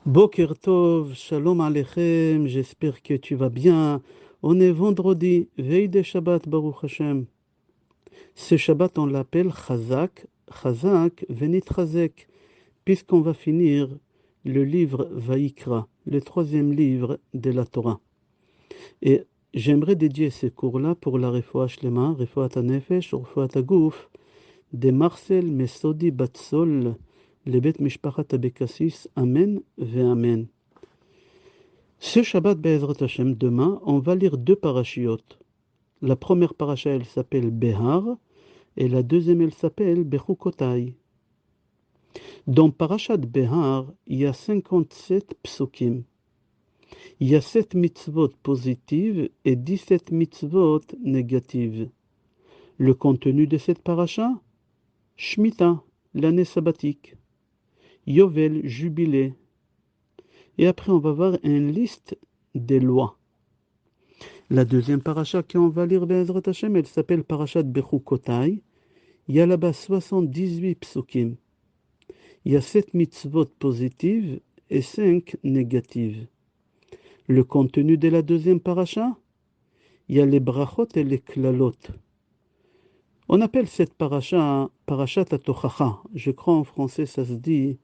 Boker Tov, Shalom Aleichem, j'espère que tu vas bien. On est vendredi, veille de Shabbat, Baruch Hashem. Ce Shabbat, on l'appelle Chazak, Chazak, Venit Chazek, puisqu'on va finir le livre Vaïkra, le troisième livre de la Torah. Et j'aimerais dédier ce cours-là pour la Refoua Shlema, Refoua Tanefesh, Refoua Tagouf, de Marcel Mesodi Batsol, le Bet Mishpachat Abekassis, Amen ve Amen. Ce Shabbat Be'ezrat Hashem, demain, on va lire deux parachiotes. La première paracha, elle s'appelle Behar, et la deuxième, elle s'appelle Bechukotai. Dans Parashat Behar, il y a 57 psukim. Il y a 7 mitzvot positives et 17 mitzvot négatives. Le contenu de cette paracha, Shemitah, l'année sabbatique. Yovel, jubilé. Et après, on va voir une liste des lois. La deuxième paracha qu'on va lire Be'ezrat Hashem, elle s'appelle Parashat Bechukotai. Il y a là-bas 78 psukim. Il y a 7 mitzvot positives et 5 négatives. Le contenu de la deuxième paracha, il y a les brachot et les klalot. On appelle cette paracha Parashat HaTochacha. Je crois en français ça se dit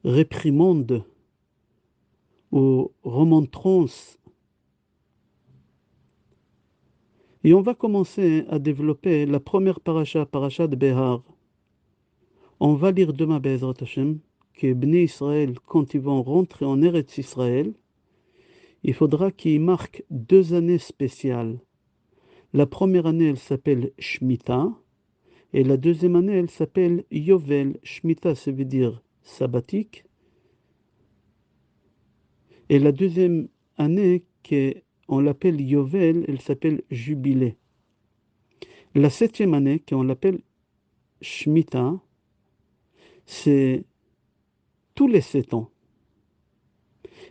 réprimande ou remontrance. Et on va commencer à développer la première paracha, Parashat Behar. On va lire demain, Be'ezrat Hashem, que Bnei Israël, quand ils vont rentrer en Eretz Israël, il faudra qu'ils marquent 2 années spéciales. La première année, elle s'appelle Shemitah, et la deuxième année, elle s'appelle Yovel. Shemitah, ça veut dire sabbatique, et la deuxième année, on l'appelle Yovel, elle s'appelle Jubilé. La septième année, qu'on l'appelle Shemitah, c'est tous les 7 ans.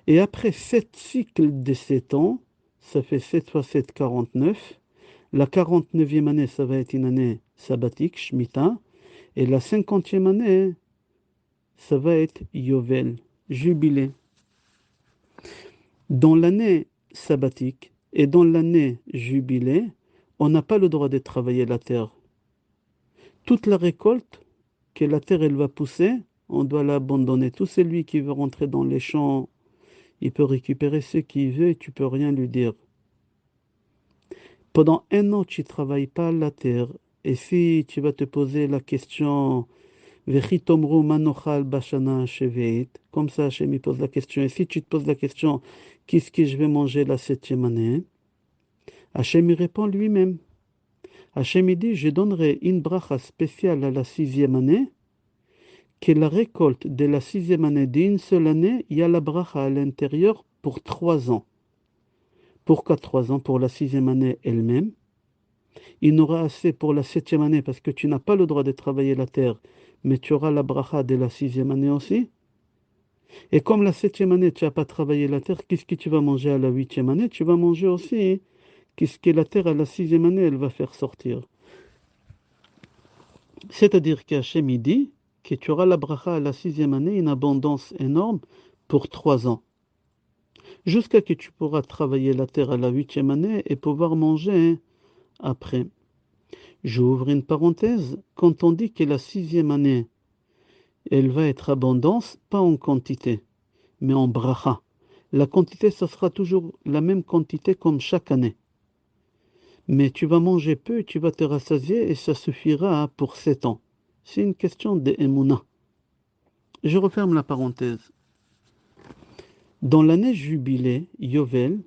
Et après 7 cycles de 7 ans, ça fait 7 fois 7, 49. La 49e année, ça va être une année sabbatique, Shemitah. Et la 50e année, ça va être Yovel, jubilé. Dans l'année sabbatique et dans l'année jubilé, on n'a pas le droit de travailler la terre. Toute la récolte que la terre elle va pousser, on doit l'abandonner. Tout celui qui veut rentrer dans les champs, il peut récupérer ce qu'il veut et tu peux rien lui dire. Pendant 1 an, tu ne travailles pas la terre. Et si tu vas te poser la question, Vechitomru manochal bashana sheveit, comme ça Hachem il pose la question. Et si tu te poses la question, qu'est-ce que je vais manger la 7e année? Hachem il répond lui-même. Hachem il dit, je donnerai une bracha spéciale à la 6e année, que la récolte de la 6e année d'une seule année, il y a la bracha à l'intérieur pour 3 ans. Pourquoi 3 ans? Pour la 6e année elle-même. Il n'aura assez pour la 7e année parce que tu n'as pas le droit de travailler la terre, mais tu auras la bracha de la 6e année aussi. Et comme la 7e année, tu n'as pas travaillé la terre, qu'est-ce que tu vas manger à la 8e année? Tu vas manger aussi qu'est-ce que la terre à la 6e année, elle va faire sortir. C'est-à-dire qu'Hachem il dit que tu auras la bracha à la 6e année, une abondance énorme pour 3 ans. Jusqu'à ce que tu pourras travailler la terre à la 8e année et pouvoir manger après. J'ouvre une parenthèse. Quand on dit que la 6e année, elle va être abondance, pas en quantité, mais en bracha. La quantité, ça sera toujours la même quantité comme chaque année. Mais tu vas manger peu et tu vas te rassasier et ça suffira pour 7 ans. C'est une question d'émouna. Je referme la parenthèse. Dans l'année jubilée, Yovel,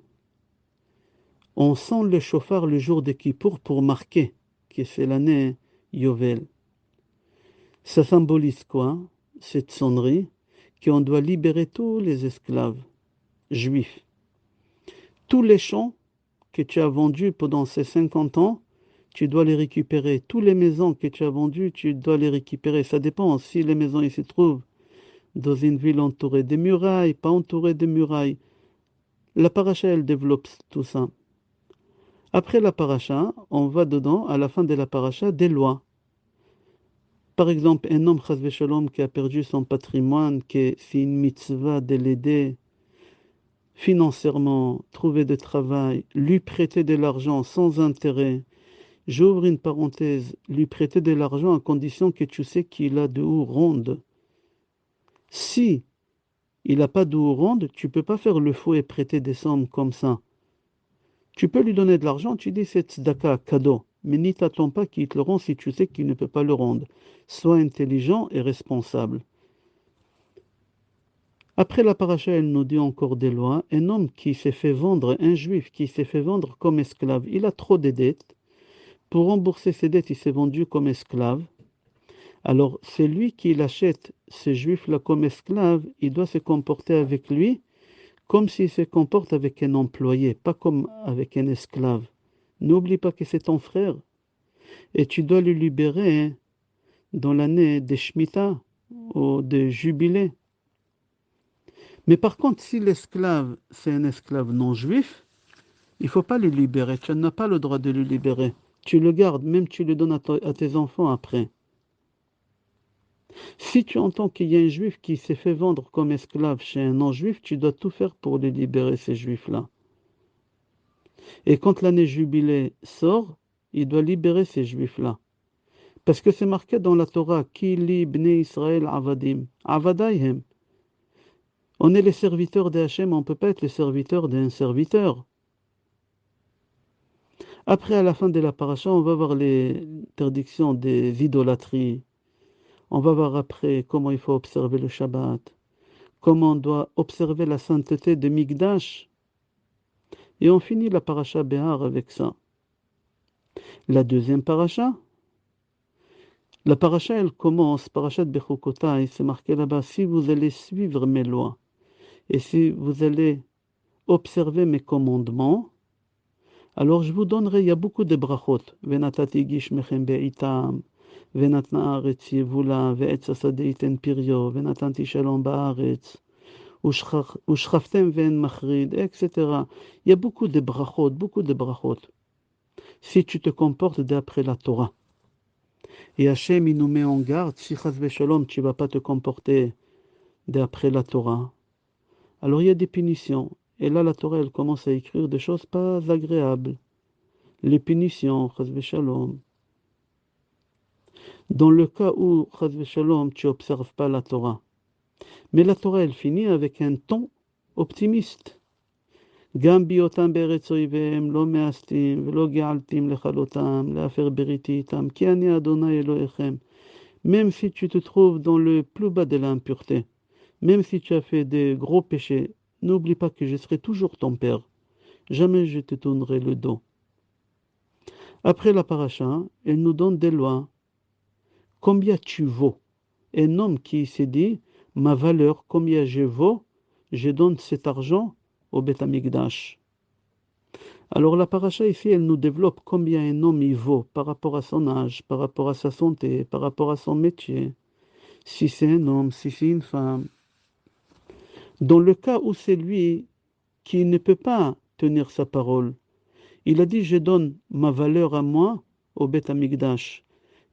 on sent le chauffard le jour de Kippour pour marquer que c'est l'année Yovel. Ça symbolise quoi, cette sonnerie? Qu'on doit libérer tous les esclaves juifs. Tous les champs que tu as vendus pendant ces 50 ans, tu dois les récupérer. Toutes les maisons que tu as vendues, tu dois les récupérer. Ça dépend si les maisons ils se trouvent dans une ville entourée de murailles, pas entourée de murailles. La paracha, elle développe tout ça. Après la paracha, on va dedans, à la fin de la paracha, des lois. Par exemple, un homme, chas v'shalom, qui a perdu son patrimoine, c'est une mitzvah de l'aider financièrement, trouver de travail, lui prêter de l'argent sans intérêt. J'ouvre une parenthèse, lui prêter de l'argent à condition que tu sais qu'il a de où rendre. Si il n'a pas de où rendre, tu ne peux pas faire le faux et prêter des sommes comme ça. Tu peux lui donner de l'argent, tu dis c'est tzedaka, cadeau, mais n'y t'attends pas qu'il te le rende si tu sais qu'il ne peut pas le rendre. Sois intelligent et responsable. Après la paracha, elle nous dit encore des lois. Un homme qui s'est fait vendre, un juif qui s'est fait vendre comme esclave, il a trop de dettes. Pour rembourser ses dettes, il s'est vendu comme esclave. Alors, c'est lui qui l'achète, ce juif-là, comme esclave, il doit se comporter avec lui comme s'il se comporte avec un employé, pas comme avec un esclave. N'oublie pas que c'est ton frère et tu dois le libérer hein, dans l'année des Shemitah ou des jubilés. Mais par contre, si l'esclave, c'est un esclave non juif, il ne faut pas le libérer. Tu n'as pas le droit de le libérer. Tu le gardes, même tu le donnes à tes enfants après. Si tu entends qu'il y a un juif qui s'est fait vendre comme esclave chez un non-juif, tu dois tout faire pour les libérer, ces juifs-là. Et quand l'année jubilée sort, il doit libérer ces juifs-là. Parce que c'est marqué dans la Torah, Ki li bnei Israël avadim, avadayhem. On est les serviteurs d'Hachem, on ne peut pas être les serviteurs d'un serviteur. Après, à la fin de la paracha, on va voir l'interdiction des idolâtries. On va voir après comment il faut observer le Shabbat, comment on doit observer la sainteté de Migdash. Et on finit la paracha Behar avec ça. La deuxième paracha, la paracha, elle commence, parachat Bechukotai, c'est marqué là-bas, si vous allez suivre mes lois, et si vous allez observer mes commandements, alors je vous donnerai, il y a beaucoup de brachot. Venatati gishmechem be'itam, venatna haaretz yevula, ve'etz hasadeh iten piryo, venatanti shalom ba'aretz, ushchaftem ve'en machrid, etc. Il y a beaucoup de brachot, beaucoup de brachot. Si tu te comportes d'après la Torah. Et Hachem, il nous met en garde, si chas v'shalom, tu ne vas pas te comporter d'après la Torah. Alors il y a des punitions. Et là, la Torah, elle commence à écrire des choses pas agréables. Les punitions, chas v'shalom. Dans le cas où, chas v'shalom, tu n'observes pas la Torah. Mais la Torah, elle finit avec un ton optimiste. גם בהיותם בארץ אויביהם לא מאסתים ולא געלתים לכלותם, להפר בריתי איתם, כי אני אדוני אלוהיכם. Même si tu te trouves dans le plus bas de l'impureté, même si tu as fait des gros péchés, n'oublie pas que je serai toujours ton père. Jamais je te tournerai le dos. Après la paracha, elle nous donne des lois. Combien tu vaux? Un homme qui s'est dit, ma valeur, combien je vaux, je donne cet argent au Beth Amikdash. Alors la paracha ici, elle nous développe combien un homme y vaut par rapport à son âge, par rapport à sa santé, par rapport à son métier. Si c'est un homme, si c'est une femme. Dans le cas où c'est lui qui ne peut pas tenir sa parole, il a dit, je donne ma valeur à moi au Beth Amikdash.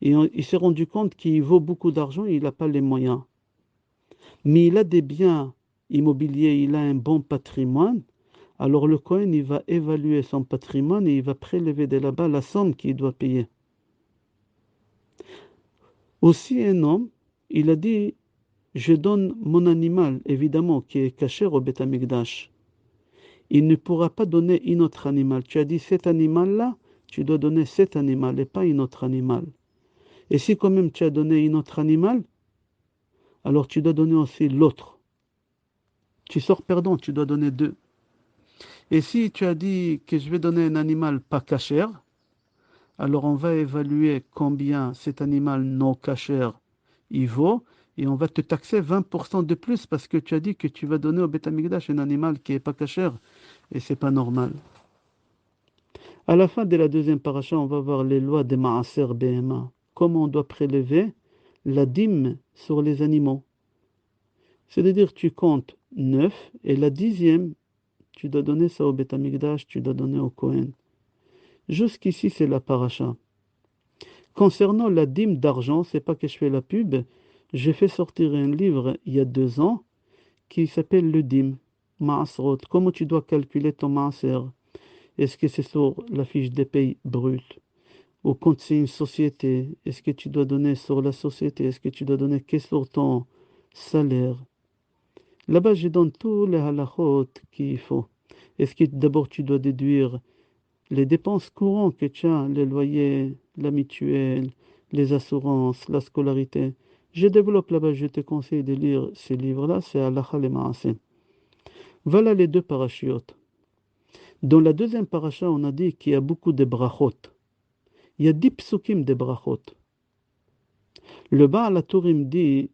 Et il s'est rendu compte qu'il vaut beaucoup d'argent et il n'a pas les moyens. Mais il a des biens immobiliers, il a un bon patrimoine. Alors le Kohen, il va évaluer son patrimoine et il va prélever de là-bas la somme qu'il doit payer. Aussi un homme, il a dit, je donne mon animal, évidemment, qui est caché au Beth Amikdash. Il ne pourra pas donner un autre animal. Tu as dit cet animal-là, tu dois donner cet animal et pas un autre animal. Et si quand même tu as donné un autre animal, alors tu dois donner aussi l'autre. Tu sors perdant, tu dois donner deux. Et si tu as dit que je vais donner un animal pas cachère, alors on va évaluer combien cet animal non cachère il vaut et on va te taxer 20% de plus parce que tu as dit que tu vas donner au Beth Amikdash un animal qui n'est pas cachère et c'est pas normal. À la fin de la deuxième paracha, on va voir les lois des Maaser Behema. Comment on doit prélever la dîme sur les animaux. C'est-à-dire tu comptes 9 et la 10e, tu dois donner ça au Beth Amikdash, tu dois donner au Kohen. Jusqu'ici, c'est la paracha. Concernant la dîme d'argent, c'est pas que je fais la pub, j'ai fait sortir un livre il y a 2 ans qui s'appelle le dîme, Maasrot. Comment tu dois calculer ton maaser? Est-ce que c'est sur la fiche de paye brute? Ou quand c'est une société, est-ce que tu dois donner sur la société? Est-ce que tu dois donner que sur ton salaire? Là-bas, je donne tous les halachot qu'il faut. Est-ce que d'abord tu dois déduire les dépenses courantes que tu as, les loyers, la mutuelle, les assurances, la scolarité? Je développe là-bas, je te conseille de lire ces livres-là, c'est Halacha le Maaseh. Voilà les deux parachutes. Dans la deuxième paracha, on a dit qu'il y a beaucoup de brachot. Il y a 10 psukim de brachot. Le Baal HaTurim dit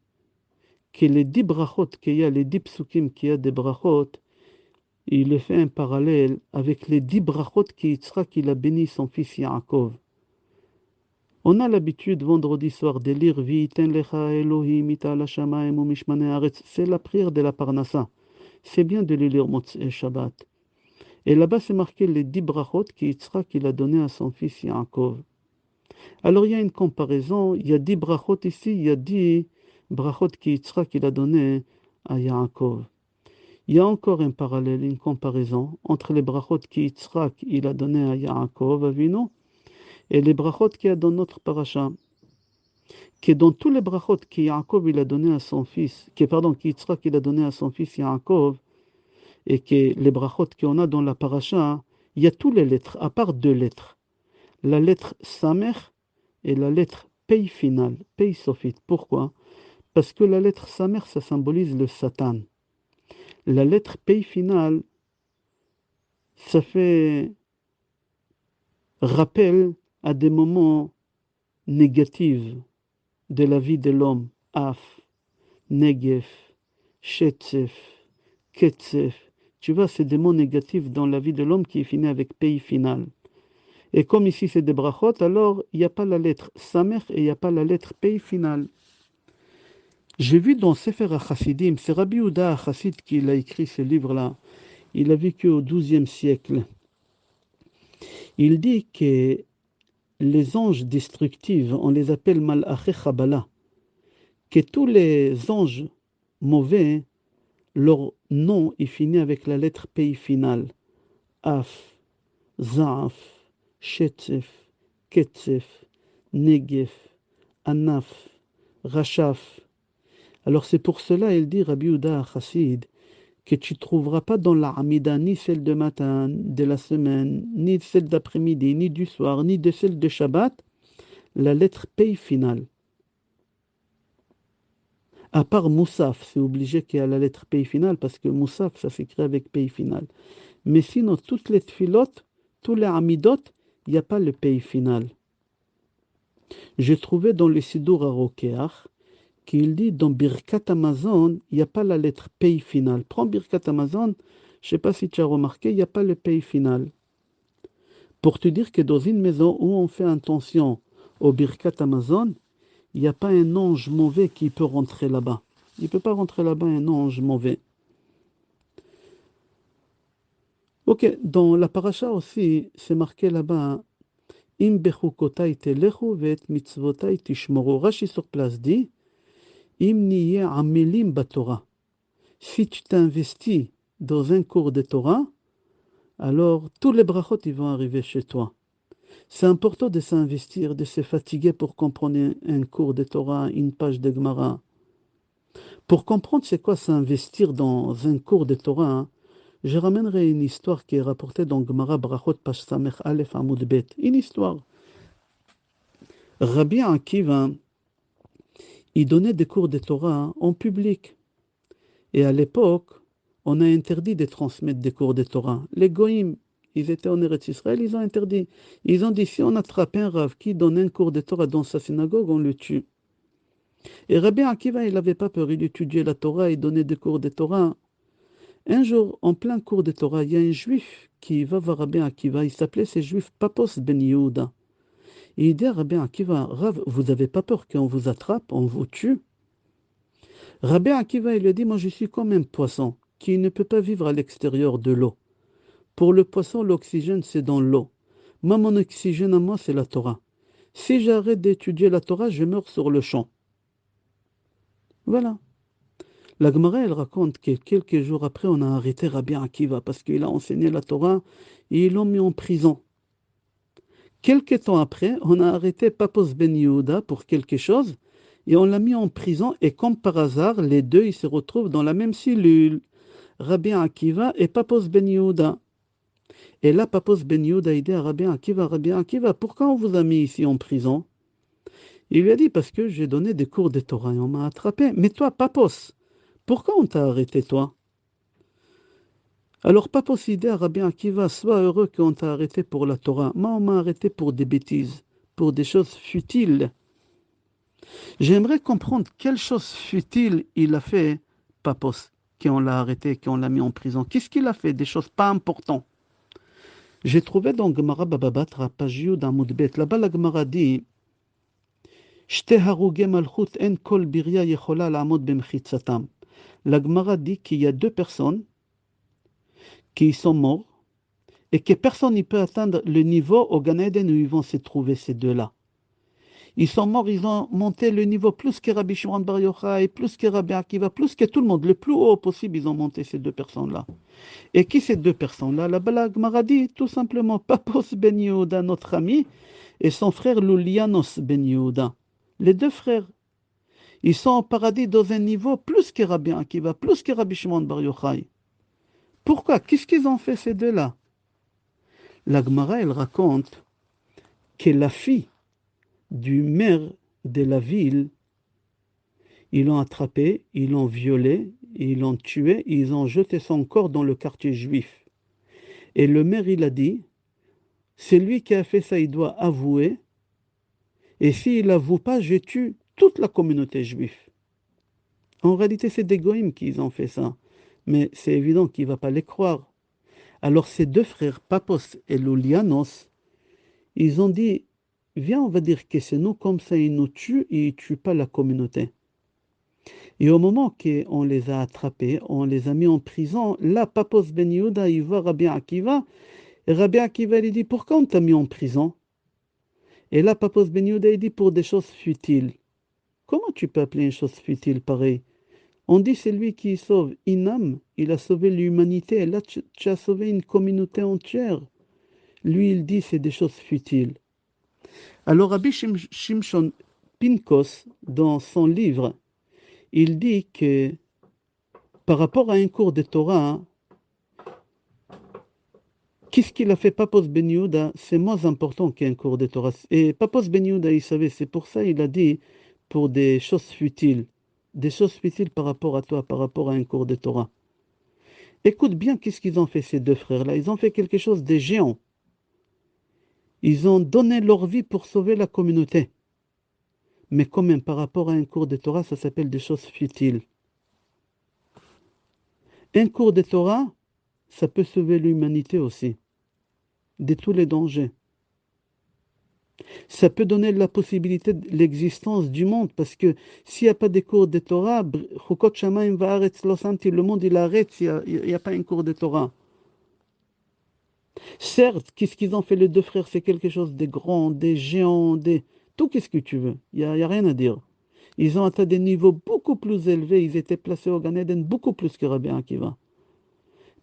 que les 10 brachot qu'il y a, les 10 psukim qu'il y a des brachot, il fait un parallèle avec les 10 brachot qu'il a béni son fils Yaakov. On a l'habitude vendredi soir de lire V'yiten lecha Elohim mitala shamayim umishmane haaretz. C'est la prière de la Parnassa. C'est bien de le lire Motzei Shabbat. Et là-bas, c'est marqué les 10 brachot qu'il a donné à son fils Yaakov. Alors il y a une comparaison, il y a 10 brachot ici, il y a 10 brachot qu'il a donné à Yaakov. Il y a encore un parallèle, une comparaison entre les brachot qu'il a donné à Yaakov Avinu et les brachot qu'il y a dans notre paracha. Que dans tous les brachot Yaakov il a donné à son fils, qu'Yitzhak il a donné à son fils Yaakov, et que les brachot qu'on a dans la paracha, il y a toutes les lettres, à part 2 lettres. La lettre Samer et la lettre Pei finale, Pei Sophite. Pourquoi? Parce que la lettre Samer, ça symbolise le Satan. La lettre Pei finale, ça fait rappel à des moments négatifs de la vie de l'homme. Af, Negef, Shetzef, Ketzef. Tu vois, c'est des mots négatifs dans la vie de l'homme qui est fini avec Pei finale. Et comme ici c'est des brachot, alors il n'y a pas la lettre Samer et il n'y a pas la lettre Pei finale. J'ai vu dans Sefer HaChassidim, c'est Rabbi Yehuda HaChassid qui a écrit ce livre-là. Il a vécu au XIIe siècle. Il dit que les anges destructifs, on les appelle Malachei Chabala, que tous les anges mauvais, leur nom est fini avec la lettre Pei finale. Af, Zaaf, Shetzef, Ketzef, Negef, Anaf, Rachaf. Alors c'est pour cela, il dit Rabbi Yehuda Chassid, que tu ne trouveras pas dans la Hamida ni celle de matin, de la semaine, ni celle d'après-midi, ni du soir, ni de celle de Shabbat, la lettre Pei finale. À part Moussaf, c'est obligé qu'il y a la lettre Pei finale, parce que Moussaf, ça s'écrit avec Pei finale. Mais sinon, toutes les tfilotes, tous les Hamidot, il n'y a pas le Pei finale. J'ai trouvé dans le Sidour HaRokeach, qu'il dit dans Birkat Amazon, il n'y a pas la lettre Pei finale. Prends Birkat Amazon, je ne sais pas si tu as remarqué, il n'y a pas le Pei finale. Pour te dire que dans une maison où on fait attention au Birkat Amazon, il n'y a pas un ange mauvais qui peut rentrer là-bas. Il ne peut pas rentrer là-bas un ange mauvais. Ok, dans la paracha aussi, c'est marqué là-bas, Im bechukotai telechu vet mitzvotai tishmoru. Rashi sur place dit, Im niye amelim batorah. Si tu t'investis dans un cours de Torah, alors tous les brachot ils vont arriver chez toi. C'est important de s'investir, de se fatiguer pour comprendre un cours de Torah, une page de Gemara. Pour comprendre c'est quoi s'investir dans un cours de Torah, je ramènerai une histoire qui est rapportée dans Gemara Brachot Page Samech Aleph Amud Bet. Une histoire. Rabbi Akiva, il donnait des cours de Torah en public. Et à l'époque, on a interdit de transmettre des cours de Torah. Les Goïms, ils étaient en Eretz Israël, ils ont interdit. Ils ont dit, si on attrape un Rav qui donne un cours de Torah dans sa synagogue, on le tue. Et Rabbi Akiva, il n'avait pas peur, il étudiait la Torah, il donnait des cours de Torah. Un jour, en plein cours de Torah, il y a un juif qui va voir Rabbi Akiva, il s'appelait ce juif Papos Ben Yehuda. Et il dit à Rabbi Akiva, Rav, vous n'avez pas peur qu'on vous attrape, on vous tue? Rabbi Akiva, il lui dit, moi je suis comme un poisson qui ne peut pas vivre à l'extérieur de l'eau. Pour le poisson, l'oxygène, c'est dans l'eau. Moi, mon oxygène à moi, c'est la Torah. Si j'arrête d'étudier la Torah, je meurs sur le champ. Voilà. La Gemara, elle raconte que quelques jours après, on a arrêté Rabbi Akiva parce qu'il a enseigné la Torah et ils l'ont mis en prison. Quelques temps après, on a arrêté Papos Ben Yehuda pour quelque chose et on l'a mis en prison. Et comme par hasard, les deux, ils se retrouvent dans la même cellule, Rabbi Akiva et Papos Ben Yehuda. Et là, Papos Ben Yehuda a dit à Rabbi Akiva, pourquoi on vous a mis ici en prison? Il lui a dit, parce que j'ai donné des cours de Torah et on m'a attrapé. Mais toi, Papos, pourquoi on t'a arrêté, toi? Alors, Papos il dit à Rabbi Akiva, sois heureux qu'on t'a arrêté pour la Torah. Moi, on m'a arrêté pour des bêtises, pour des choses futiles. J'aimerais comprendre quelle chose futile il a fait, Papos, qu'on l'a arrêté, qu'on l'a mis en prison. Qu'est-ce qu'il a fait? Des choses pas importantes. J'ai trouvé dans Gemara Baba Batra, page Yud Amud Bet. Là-bas, la Gemara dit Shte harugei malchut en kol birya yechola la'amod b'mechitzatam. La Gemara dit qu'il y a deux personnes qui sont morts et que personne ne peut atteindre le niveau au Gan Eden où ils vont se trouver, ces deux-là. Ils sont morts, ils ont monté le niveau plus que Rabbi Shimon Bar Yochai, plus que Rabbi Akiva, plus que tout le monde, le plus haut possible, ils ont monté ces deux personnes-là. Et qui ces deux personnes-là? Là-bas, la Gemara dit tout simplement Papos Ben Yehuda, notre ami, et son frère Loulianos Ben Yehuda. Les deux frères, ils sont au paradis dans un niveau plus que Rabbi Akiva, plus que Rabbi Shimon Bar Yochai. Pourquoi? Qu'est-ce qu'ils ont fait ces deux-là? La Gemara, elle raconte que la fille du maire de la ville, ils l'ont attrapé, ils l'ont violé, ils l'ont tué, ils ont jeté son corps dans le quartier juif. Et le maire, il a dit, c'est lui qui a fait ça, il doit avouer, et s'il n'avoue pas, je tue toute la communauté juive. En réalité, c'est des goïms qui ont fait ça, mais c'est évident qu'il ne va pas les croire. Alors ces deux frères, Papos et Loulianos, ils ont dit, viens, on va dire que c'est nous, comme ça, ils nous tuent et ils ne tuent pas la communauté. Et au moment qu'on les a attrapés, on les a mis en prison, là, Papos Ben Yehuda, il voit Rabbi Akiva, et Rabbi Akiva lui dit, pourquoi on t'a mis en prison? Et là, Papos Ben Yehuda, il dit, pour des choses futiles. Comment tu peux appeler une chose futile pareil? On dit, c'est lui qui sauve une âme, il a sauvé l'humanité, et là, tu as sauvé une communauté entière. Lui, il dit, c'est des choses futiles. Alors, Rabbi Shimshon Pincos, dans son livre, il dit que par rapport à un cours de Torah, qu'est-ce qu'il a fait Papos Ben Yehuda? C'est moins important qu'un cours de Torah. Et Papos Ben Yehuda, il savait, c'est pour ça il a dit pour des choses futiles par rapport à toi, par rapport à un cours de Torah. Écoute bien qu'est-ce qu'ils ont fait ces deux frères-là. Ils ont fait quelque chose de géant. Ils ont donné leur vie pour sauver la communauté. Mais quand même, par rapport à un cours de Torah, ça s'appelle des choses futiles. Un cours de Torah, ça peut sauver l'humanité aussi, de tous les dangers. Ça peut donner la possibilité de l'existence du monde, parce que s'il n'y a pas de cours de Torah, le monde il arrête s'il n'y a pas un cours de Torah. Certes, qu'est-ce qu'ils ont fait les deux frères? C'est quelque chose de grand, des géants, tout qu'est-ce que tu veux. Il n'y a rien à dire. Ils ont atteint des niveaux beaucoup plus élevés, ils étaient placés au Gan Eden beaucoup plus que Rabbi Akiva.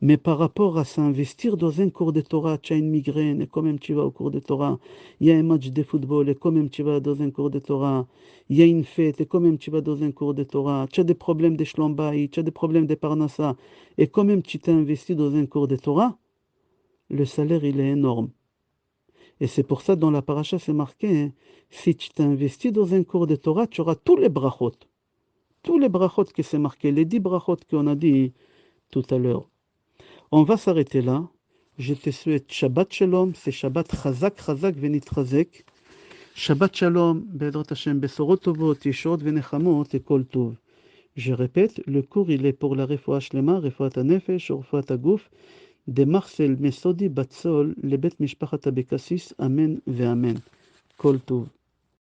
Mais par rapport à s'investir dans un cours de Torah, tu as une migraine et quand même tu vas au cours de Torah. Il y a un match de football et quand même tu vas dans un cours de Torah. Il y a une fête et quand même tu vas dans un cours de Torah. Tu as des problèmes de shlombaï, tu as des problèmes de parnassa et quand même tu t'es investi dans un cours de Torah. Le salaire, il est énorme. Et c'est pour ça, dans la paracha, c'est marqué, hein, si tu t'es investi dans un cours de Torah, tu auras tous les brachot. Tous les brachot que c'est marqué, les 10 brachot qu'on a dit tout à l'heure. On va s'arrêter là. Je te souhaite Shabbat Shalom. C'est Shabbat Chazak, Chazak, Venitrazek. Shabbat Shalom, Be'ezrat Hashem, Besorot Tovot, Yeshot, Venechamot, et Kol Tov. Je répète, le cours, il est pour la Refoua Shlema, Refoua Tanefesh, Refoua Tagouf, de Marcel Mesodi Batsol, le Bet Mishpachat Abekassis. Amen ve Amen. Kol Tov.